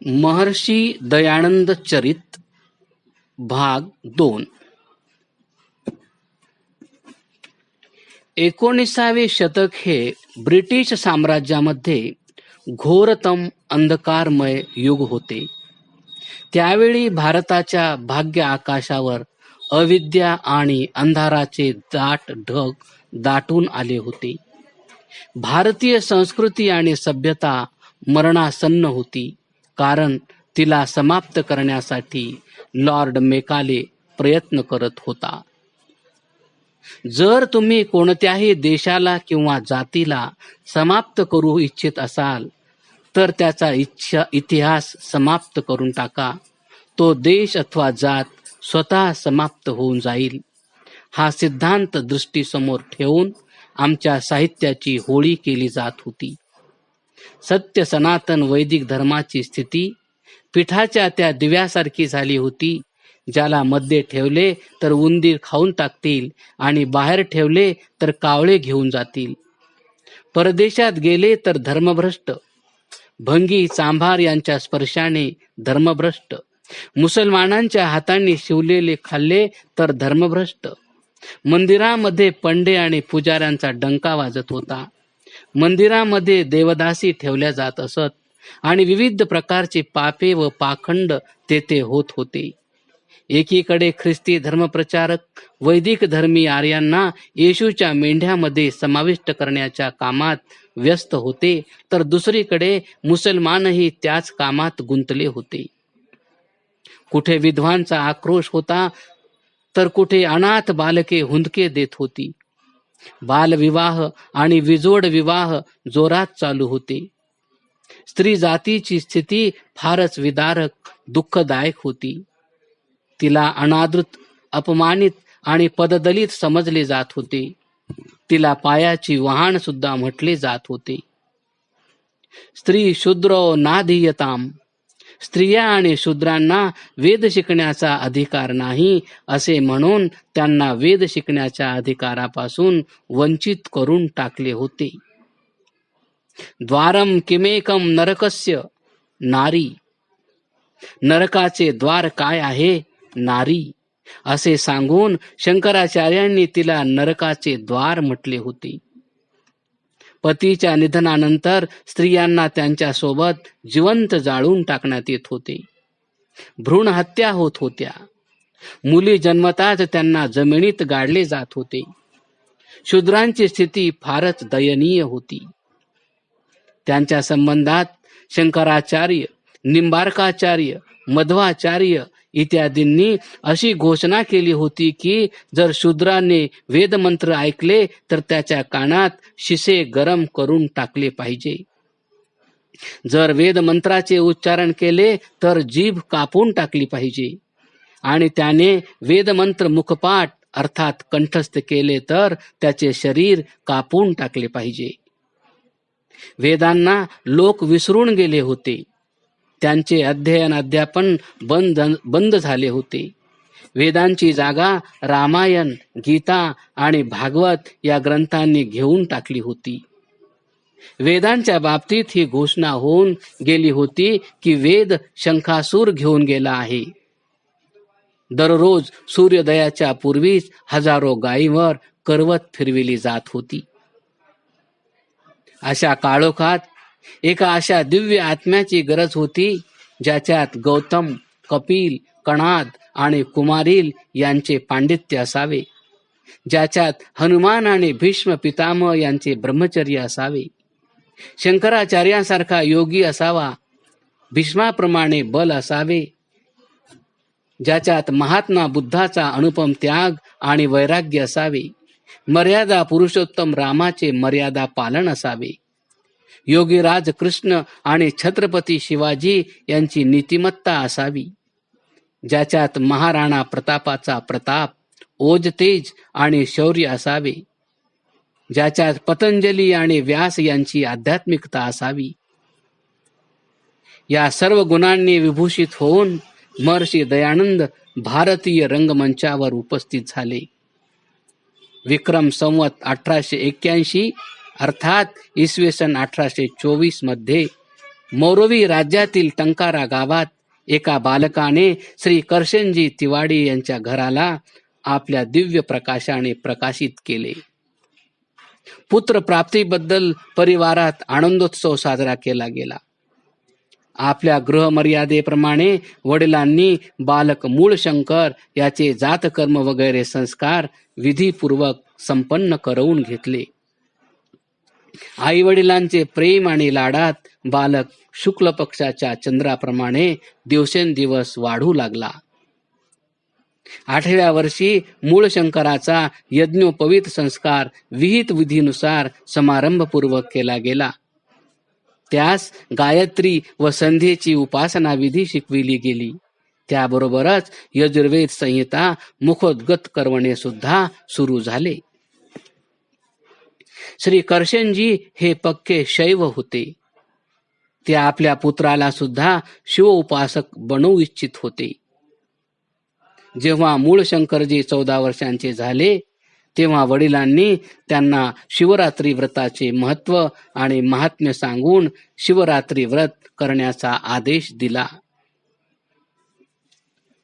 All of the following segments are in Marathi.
महर्षी दयानंद चरित भाग 2. 19वे शतक हे ब्रिटिश साम्राज्यामध्ये घोरतम अंधकारमय युग होते. त्यावेळी भारताच्या भाग्य आकाशावर अविद्या आणि अंधाराचे दाट ढग दाटून आले होते. भारतीय संस्कृती आणि सभ्यता मरणासन्न होती, कारण तिला समाप्त करण्यासाठी लॉर्ड मेकाले प्रयत्न करत होता. जर तुम्ही कोणत्याही देशाला किंवा जातीला समाप्त करू इच्छित असाल तर त्याचा इतिहास समाप्त करून टाका. तो देश अथवा जात स्वतः समाप्त होऊन जाईल. हा सिद्धांत दृष्टीसमोर ठेवून आमच्या साहित्याची होळी केली जात होती. सत्य सनातन वैदिक धर्माची स्थिती पिठाच्या त्या दिव्यासारखी झाली होती, ज्याला मध्ये ठेवले तर उंदीर खाऊन टाकतील आणि बाहेर ठेवले तर कावळे घेऊन जातील. परदेशात गेले तर धर्मभ्रष्ट, भंगी चांभार यांच्या स्पर्शाने धर्मभ्रष्ट, मुसलमानांच्या हातांनी शिवलेले खाल्ले तर धर्मभ्रष्ट. मंदिरामध्ये पंडे आणि पुजाऱ्यांचा डंका वाजत होता. मंदिरामध्ये देवदासी ठेवल्या जात असत आणि विविध प्रकारचे पापे व पाखंड तेथे होत होते. एकीकडे ख्रिस्ती धर्मप्रचारक वैदिक धर्मी आर्यांना येशूच्या मेंढ्यामध्ये समाविष्ट करण्याच्या कामात व्यस्त होते, तर दुसरीकडे मुसलमानही त्याच कामात गुंतले होते. कुठे विधवांचा आक्रोश होता तर कुठे अनाथ बालके हुंदके देत होती. बालविवाह आणि विजोड विवाह जोरात चालू होते. स्त्री जातीची स्थिती फारच विदारक, दुःखदायक होती. तिला अनादृत, अपमानित आणि पददलित समजले जात होते. तिला पायाची वहाण सुद्धा म्हटले जात होते. स्त्री शूद्रो नाधीयताम, स्त्रिया आणि शूद्रांना वेद शिकण्याचा अधिकार नाही असे म्हणून त्यांना वेद शिकण्याच्या अधिकारापासून वंचित करून टाकले होते. द्वारम किमेकम नरकस्य नारी, नरकाचे द्वार काय आहे? नारी असे सांगून शंकराचार्यांनी तिला नरकाचे द्वार म्हटले होते. पतीच्या निधनानंतर स्त्रियांना त्यांच्या सोबत जिवंत जाळून टाकण्यात येत होते. भ्रूण हत्या होत होत्या. मुली जन्मताच त्यांना जमिनीत गाडले जात होते. शूद्रांची स्थिती फारच दयनीय होती. त्यांच्या संबंधात शंकराचार्य, निंबार्काचार्य, मध्वाचार्य इत्यादींनी अशी घोषणा केली होती की जर शूद्राने वेदमंत्र ऐकले तर त्याच्या कानात शिसे गरम करून टाकले पाहिजे. जर वेदमंत्राचे उच्चारण केले तर जीभ कापून टाकली पाहिजे आणि त्याने वेदमंत्र मुखपाठ अर्थात कंठस्थ केले तर त्याचे शरीर कापून टाकले पाहिजे. वेदांना लोक विसरून गेले होते. त्यांचे अध्ययन अध्यापन बंद झाले होते. वेदांची जागा रामायण, गीता आणि भागवत या ग्रंथांनी घेऊन टाकली होती. वेदांच्या बाबतीत ही घोषणा होऊन गेली होती की वेद शंखासूर घेऊन गेला आहे. दररोज सूर्योदयाच्या पूर्वीच हजारो गायींवर करवत फिरविली जात होती. अशा काळोखात एका अशा दिव्य आत्म्याची गरज होती ज्याच्यात गौतम, कपिल, कणाद आणि कुमारिल यांचे पांडित्य असावे, ज्याच्यात हनुमान आणि भीष्म पितामह यांचे ब्रह्मचर्य असावे, शंकराचार्यांसारखा योगी असावा, भीष्माप्रमाणे बल असावे, ज्याच्यात महात्मा बुद्धाचा अनुपम त्याग आणि वैराग्य असावे, मर्यादा पुरुषोत्तम रामाचे मर्यादा पालन असावे, योगीराज कृष्ण आणि छत्रपती शिवाजी यांची नीतिमत्ता असावी, ज्याच्यात महाराणा प्रतापाचा प्रताप, ओजतेज आणि शौर्य असावे, ज्याच्यात पतंजली आणि व्यास यांची आध्यात्मिकता असावी. या सर्व गुणांनी विभूषित होऊन महर्षी दयानंद भारतीय रंगमंचावर उपस्थित झाले. विक्रम संवत 1881 अर्थात इसवी सन 1824 मध्ये मोरवी राज्यातील टंकारा गावात एका बालकाने श्री करशनजी तिवाडी यांच्या घराला आपल्या दिव्य प्रकाशाने प्रकाशित केले. पुत्र प्राप्तीबद्दल परिवारात आनंदोत्सव साजरा केला गेला. आपल्या गृहमर्यादेप्रमाणे वडिलांनी बालक मूळशंकर याचे जातकर्म वगैरे संस्कार विधीपूर्वक संपन्न करवून घेतले. आई वडिलांचे प्रेम आणि लाडात बालक शुक्ल पक्षाच्या चंद्राप्रमाणे दिवसेंदिवस वाढू लागला. 8व्या वर्षी मूळशंकराचा यज्ञोपवीत संस्कार विहित विधीनुसार समारंभपूर्वक केला गेला. त्यास गायत्री व संध्येची उपासना विधी शिकविली गेली. त्याबरोबरच यजुर्वेद संहिता मुखोद्गत करवणे सुद्धा सुरू झाले. श्री करशनजी हे पक्के शैव होते. ते आपल्या पुत्राला सुद्धा शिव उपासक बनवू इच्छित होते. जेव्हा मूळशंकरजी 14 वर्षांचे झाले तेव्हा वडिलांनी त्यांना शिवरात्री व्रताचे महत्त्व आणि महात्म्य सांगून शिवरात्री व्रत करण्याचा आदेश दिला.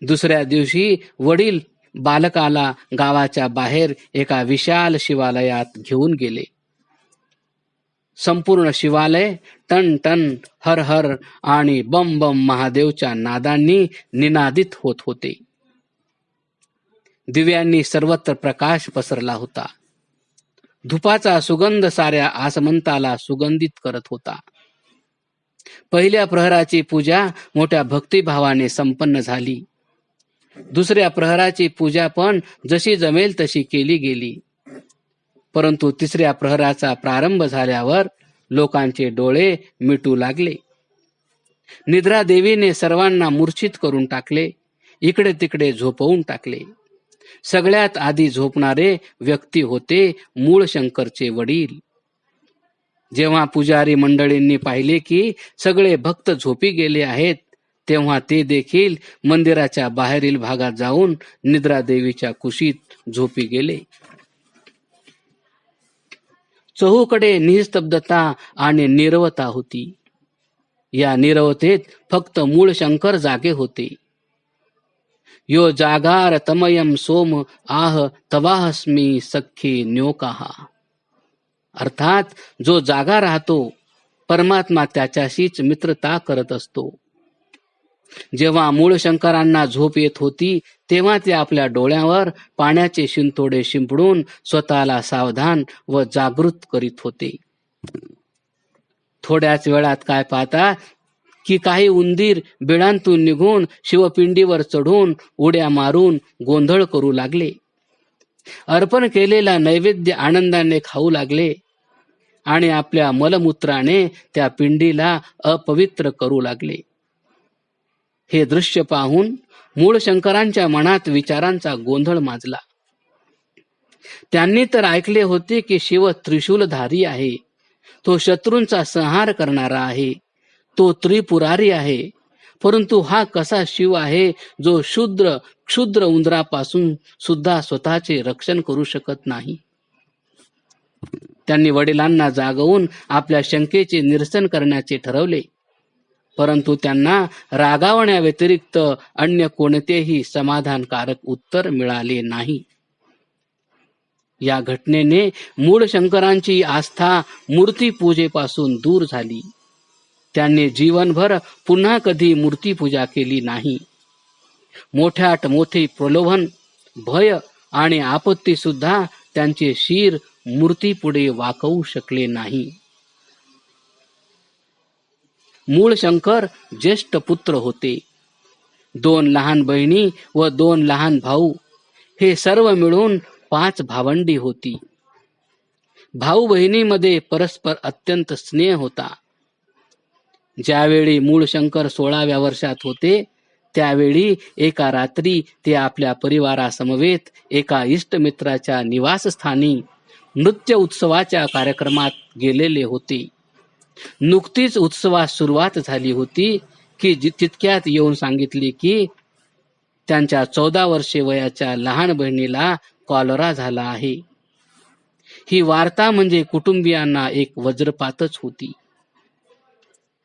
दुसऱ्या दिवशी वडील बालकाला गावाच्या बाहेर एका विशाल शिवालयात घेऊन गेले. संपूर्ण शिवालय टन टन हर हर आणि बम बम महादेवच्या नादांनी निनादित होत होते. दिव्यांनी सर्वत्र प्रकाश पसरला होता. धुपाचा सुगंध साऱ्या आसमंताला सुगंधित करत होता. पहिल्या प्रहराची पूजा मोठ्या भक्तिभावाने संपन्न झाली. दुसऱ्या प्रहराची पूजा पण जशी जमेल तशी केली गेली. परंतु तिसऱ्या प्रहराचा प्रारंभ झाल्यावर लोकांचे डोळे मिटू लागले. निद्रा देवीने सर्वांना मूर्छित करून टाकले. इकडे तिकडे झोपवून टाकले. सगळ्यात आधी झोपणारे व्यक्ती होते मूळशंकरचे वडील. जेव्हा पुजारी मंडळींनी पाहिले की सगळे भक्त झोपी गेले आहेत तेव्हा ते देखील मंदिराच्या बाहेरील भागात जाऊन निद्रा देवीच्या कुशीत झोपी गेले. चहूकडे निस्तब्धता आणि नीरवता होती. या नीरवतेत फक्त मूळशंकर जागे होते. यो जागार तमयम सोम आह तवाहस्मी सख्खी न्योकाहा. अर्थात जो जागा राहतो परमात्मा त्याच्याशीच मित्रता करत असतो. जेव्हा मूळशंकरांना झोप येत होती तेव्हा ते आपल्या डोळ्यावर पाण्याचे शिंतोडे शिंपडून स्वतःला सावधान व जागृत करीत होते. थोड्याच वेळात काय पाहता की काही उंदीर बिळांतून निघून शिवपिंडीवर चढून उड्या मारून गोंधळ करू लागले. अर्पण केलेला नैवेद्य आनंदाने खाऊ लागले आणि आपल्या मलमूत्राने त्या पिंडीला अपवित्र करू लागले. हे दृश्य पाहून मूळशंकरांच्या मनात विचारांचा गोंधळ माजला. त्यांनी तर ऐकले होते की शिव त्रिशूलधारी आहे. तो शत्रूंचा संहार करणारा आहे. तो त्रिपुरारी आहे. परंतु हा कसा शिव आहे जो क्षुद्र उंदरापासून सुद्धा स्वतःचे रक्षण करू शकत नाही. त्यांनी वडिलांना जागवून आपल्या शंकेचे निरसन करण्याचे ठरवले. परंतु त्यांना रागावण्याव्यतिरिक्त अन्य कोणतेही समाधानकारक उत्तर मिळाले नाही. या घटनेने मूळशंकरांची आस्था मूर्तीपूजेपासून दूर झाली. त्यांनी जीवनभर पुन्हा कधी मूर्तीपूजा केली नाही. मोठ्यात मोठे प्रलोभन, भय आणि आपत्ती सुद्धा त्यांचे शिर मूर्तीपुढे वाकवू शकले नाही. मूळशंकर ज्येष्ठ पुत्र होते. 2 लहान बहिणी व 2 लहान भाऊ, हे सर्व मिळून 5 भावंडी होती. भाऊ बहिणीमध्ये परस्पर अत्यंत स्नेह होता. ज्यावेळी मूळशंकर 16व्या वर्षात होते त्यावेळी एका रात्री ते आपल्या परिवारासमवेत एका इष्टमित्राच्या निवासस्थानी नृत्य उत्सवाच्या कार्यक्रमात गेलेले होते. नुकतीच उत्सवास सुरुवात झाली होती की तितक्यात येऊन सांगितले की त्यांच्या 14 वर्षे वयाच्या लहान बहिणीला कॉलरा झाला आहे. ही वार्ता म्हणजे कुटुंबियांना एक वज्रपातच होती.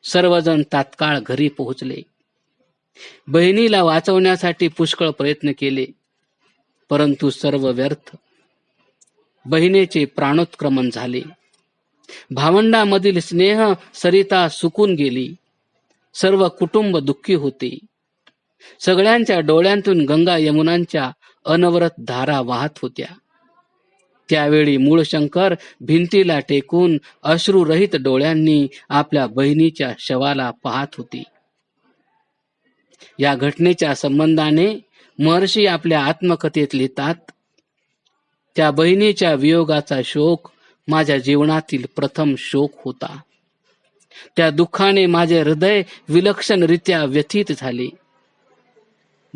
सर्वजण तात्काळ घरी पोहोचले. बहिणीला वाचवण्यासाठी पुष्कळ प्रयत्न केले, परंतु सर्व व्यर्थ. बहिणीचे प्राणोत्क्रमण झाले. भावंडामधील स्नेह सरिता सुकून गेली. सर्व कुटुंब दुःखी होते. सगळ्यांच्या डोळ्यांतून गंगा यमुनांच्या अनवरत धारा वाहत होत्या. त्यावेळी मूळशंकर भिंतीला टेकून अश्रुरहित डोळ्यांनी आपल्या बहिणीच्या शवाला पाहत होते. या घटनेच्या संबंधाने महर्षी आपल्या आत्मकथेत लिहितात, त्या बहिणीच्या वियोगाचा शोक माझ्या जीवनातील प्रथम शोक होता. त्या दुःखाने माझे हृदय विलक्षणरित्या व्यथित झाले.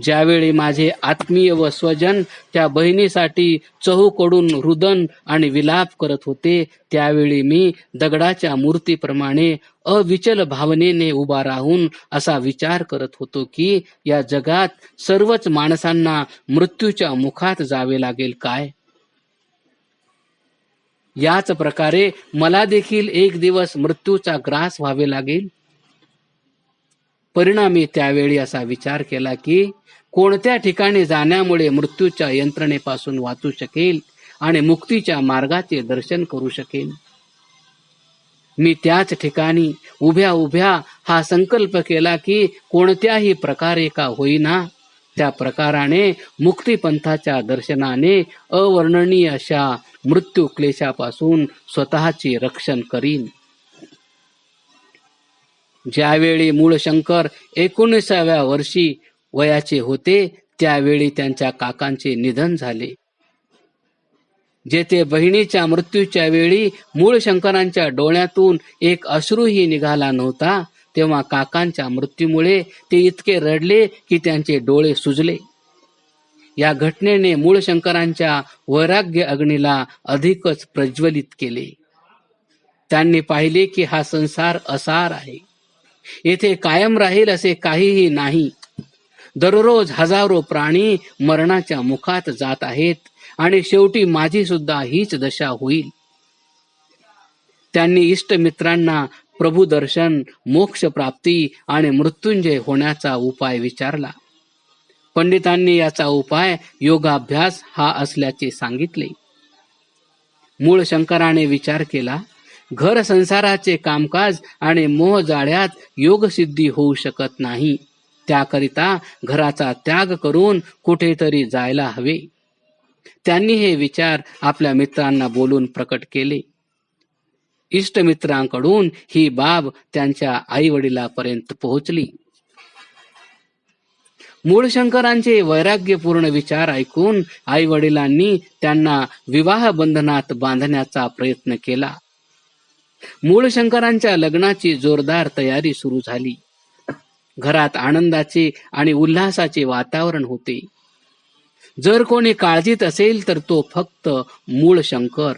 ज्यावेळी माझे आत्मीय व स्वजन त्या बहिणीसाठी चहूकडून रुदन आणि विलाप करत होते, त्यावेळी मी दगडाच्या मूर्तीप्रमाणे अविचल भावनेने उभा राहून असा विचार करत होतो की या जगात सर्वच माणसांना मृत्यूच्या मुखात जावे लागेल काय? याच प्रकारे मला देखील एक दिवस मृत्यूचा ग्रास व्हावे लागेल. परिणामी त्यावेळी असा विचार केला की कोणत्या ठिकाणी जाण्यामुळे मृत्यूच्या यंत्रणेपासून वाचू शकेल आणि मुक्तीच्या मार्गाचे दर्शन करू शकेल. मी त्याच ठिकाणी उभ्या उभ्या हा संकल्प केला की कोणत्याही प्रकारे का होईना त्या प्रकाराने मुक्तिपंथाच्या दर्शनाने अवर्णनीय अशा मृत्यू क्लेशापासून स्वतःचे रक्षण करीन. ज्यावेळी मूळशंकर 19व्या वर्षी वयाचे होते, त्यावेळी त्यांच्या काकांचे निधन झाले. जेथे बहिणीच्या मृत्यूच्या वेळी मूळशंकरांच्या डोळ्यातून एक अश्रूही निघाला नव्हता, तेव्हा काकांच्या मृत्यूमुळे ते इतके रडले की त्यांचे डोळे सुजले. या घटनेने मूळशंकरांच्या वैराग्य अग्नीला अधिकच प्रज्वलित केले. त्यांनी पाहिले की हा संसार असार आहे. येथे कायम राहील असे काहीही नाही. दररोज हजारो प्राणी मरणाच्या मुखात जात आहेत आणि शेवटी माझी सुद्धा हीच दशा होईल. त्यांनी इष्टमित्रांना प्रभू दर्शन, मोक्ष प्राप्ती आणि मृत्युंजय होण्याचा उपाय विचारला. पंडितांनी याचा उपाय योगाभ्यास हा असल्याचे सांगितले. मूळशंकराने विचार केला, घर संसाराचे कामकाज आणि मोहजाळ्यात योगसिद्धी होऊ शकत नाही. त्याकरिता घराचा त्याग करून कुठेतरी जायला हवे. त्यांनी हे विचार आपल्या मित्रांना बोलून प्रकट केले. इष्टमित्रांकडून ही बाब त्यांच्या आई वडिलांपर्यंत पोहोचली. मूळशंकरांचे वैराग्यपूर्ण विचार ऐकून आई वडिलांनी त्यांना विवाह बंधनात बांधण्याचा प्रयत्न केला. मूळशंकरांच्या लग्नाची जोरदार तयारी सुरू झाली. घरात आनंदाचे आणि उल्हासाचे वातावरण होते. जर कोणी काळजीत असेल तर तो फक्त मूळशंकर.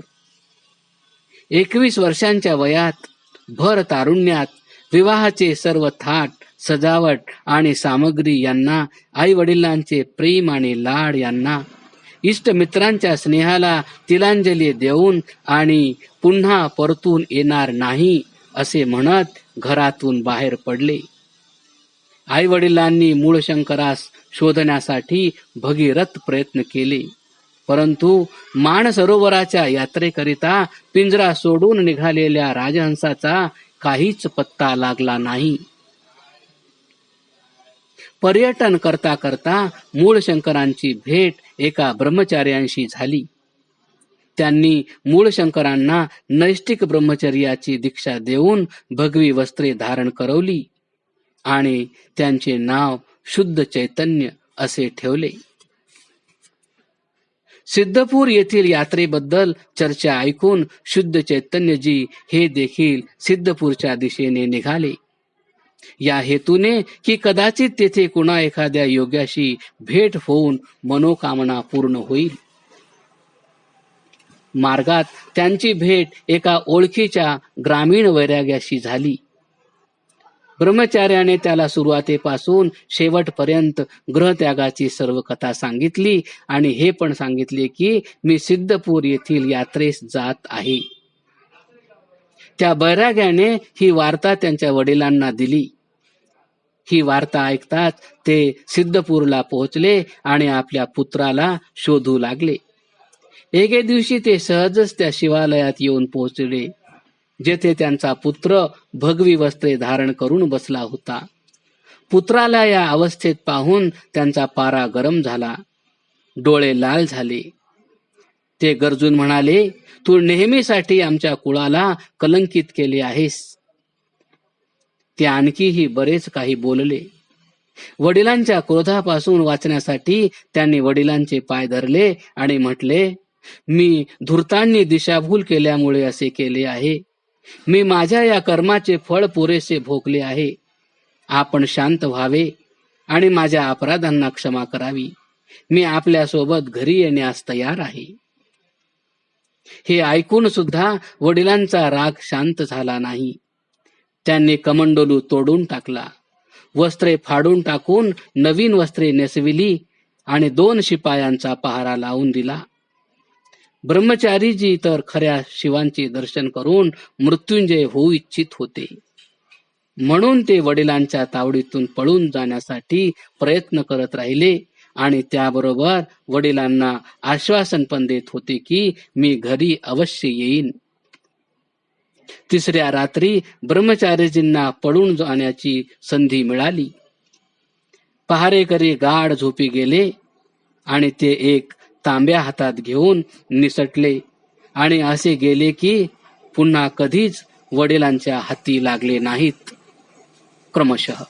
21 वर्षांच्या वयात भर तारुण्यात विवाहाचे सर्व थाट, सजावट आणि सामग्री यांना, आई वडिलांचे प्रेम आणि लाड यांना, इष्टमित्रांच्या स्नेहाला तिलांजली देऊन आणि पुन्हा परतून येणार नाही असे म्हणत घरातून बाहेर पडले. आई वडिलांनी मूळशंकरास शोधण्यासाठी भगीरथ प्रयत्न केले, परंतु मानसरोवराच्या यात्रेकरिता पिंजरा सोडून निघालेल्या राजहंसाचा काहीच पत्ता लागला नाही. पर्यटन करता करता मूळशंकरांची भेट एका ब्रह्मचार्यांशी झाली. त्यांनी मूळशंकरांना नैष्टिक ब्रह्मचर्याची दीक्षा देऊन भगवी वस्त्रे धारण करवली आणि त्यांचे नाव शुद्ध चैतन्य असे ठेवले. सिद्धपूर येथील यात्रेबद्दल चर्चा ऐकून शुद्ध चैतन्यजी हे देखील सिद्धपूरच्या दिशेने निघाले. या हेतूने की कदाचित तेथे कुणा एखाद्या योग्याशी भेट होऊन मनोकामना पूर्ण होईल. मार्गात त्यांची भेट एका ओळखीच्या ग्रामीण वैराग्याशी झाली. ब्रह्मचार्याने त्याला सुरुवातीपासून शेवटपर्यंत ग्रहत्यागाची सर्व कथा सांगितली आणि हे पण सांगितले की मी सिद्धपूर येथील यात्रेस जात आहे. त्या बैराग्याने ही वार्ता त्यांच्या वडिलांना दिली. ही वार्ता ऐकताच ते सिद्धपूरला पोहोचले आणि आपल्या पुत्राला शोधू लागले. एके दिवशी ते सहजच त्या शिवालयात येऊन पोहोचले, जेथे त्यांचा पुत्र भगवी वस्त्रे धारण करून बसला होता. पुत्राला या अवस्थेत पाहून त्यांचा पारा गरम झाला, डोळे लाल झाले. ते गरजून म्हणाले, तू नेहमीसाठी आमच्या कुळाला कलंकित केले आहेस. ते आणखीही बरेच काही बोलले. वडिलांच्या क्रोधापासून वाचण्यासाठी त्यांनी वडिलांचे पाय धरले आणि म्हटले, मी धूर्तांनी दिशाभूल केल्यामुळे असे केले आहे. मी माझ्या या कर्माचे फळ पुरेसे भोगले आहे. आपण शांत व्हावे आणि माझ्या अपराधांना क्षमा करावी. मी आपल्यासोबत घरी येण्यास तयार आहे. हे ऐकून सुद्धा वडिलांचा राग शांत झाला नाही. त्यांनी कमंडलू तोडून टाकला, वस्त्रे फाडून टाकून नवीन वस्त्रे नेसविली आणि 2 शिपायांचा पहारा लावून दिला. ब्रह्मचारीजी तर खऱ्या शिवांचे दर्शन करून मृत्युंजय होऊ इच्छित होते. म्हणून ते वडिलांच्या तावडीतून पळून जाण्यासाठी प्रयत्न करत राहिले आणि त्याबरोबर वडिलांना आश्वासन पण देत होते की मी घरी अवश्य येईन. तिसऱ्या रात्री ब्रह्मचारीजींना पळून जाण्याची संधी मिळाली. पहारेकरी गाढ झोपी गेले आणि ते एक तांब्या हातात घेऊन निसटले आणि असे गेले की पुन्हा कधीच वडिलांच्या हाती लागले नाहीत. क्रमशः